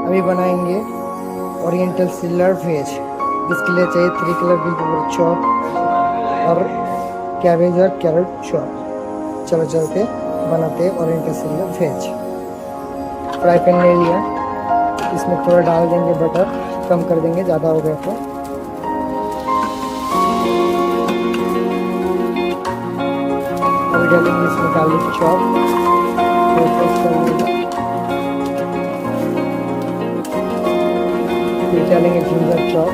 अभी बनाएंगे oriental सिल्लर veg, जिसके लिए चाहिए 3 कलर वेजिटेबल चॉप और कैबेज और कैरेट चॉप। चलो चलते बनाते हैं ओरिएंटल सिल्लर वेज। फ्राई पैन ले लिया, इसमें थोड़ा डाल देंगे बटर, कम कर देंगे ज़्यादा हो गया तो। अभी डालेंगे इसमें गार्लिक चॉप, फिर डालेंगे जिंजर चॉप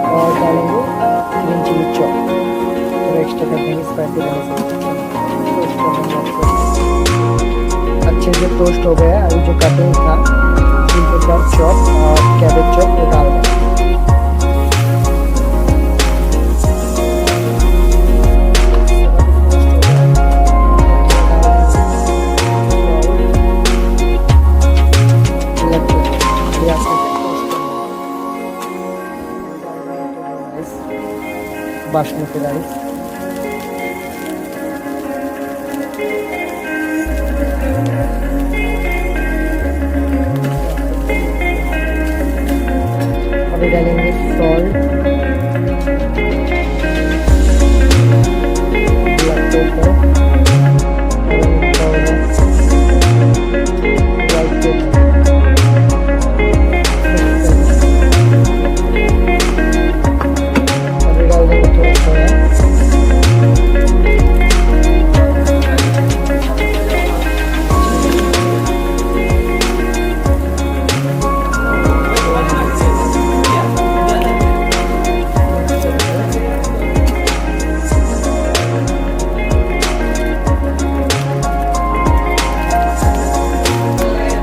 और डालेंगे ग्रीन चिली चॉप। थोड़ा एक्स्ट्रा कर देंगे स्पाइसी रहने से। अच्छे से टोस्ट हो गया। अभी जो कटिंग था जिंजर चॉप और कैबेज चॉप वो डाल देंगे। बासमती राइस, अभी डालेंगे salt, black pepper, orange powder, white paper. अभी डाल देंगे थोड़ा सोया,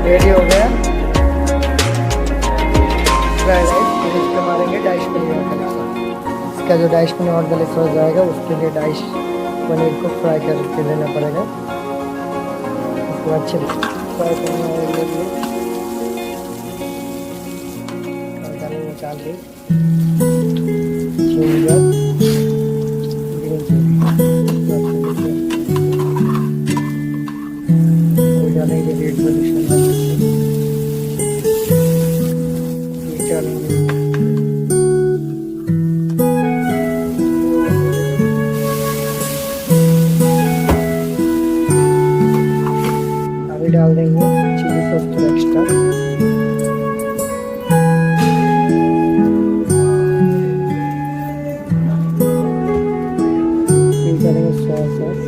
रेडी हो गया फ्राइड राइस। फिर इसका मारेंगे डाइश पनीर और गलेक्स। इसका जो डाइश पनीर और गलेक्स हो जाएगा उसके लिए डाइश पनीर को फ्राई करके लेना पड़ेगा। उसको अच्छे से फ्राई करने वाले लिए निकाल दी जिंजर, ग्रीन चिली डालेंगे, रेड पोजीशन अभी डाल देंगे चिली सॉस थोड़ा एक्स्ट्रा, फिर डालेंगे सोया सॉस,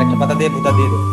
একটা পাতা দিয়ে ভুতা দিয়ে দেবো।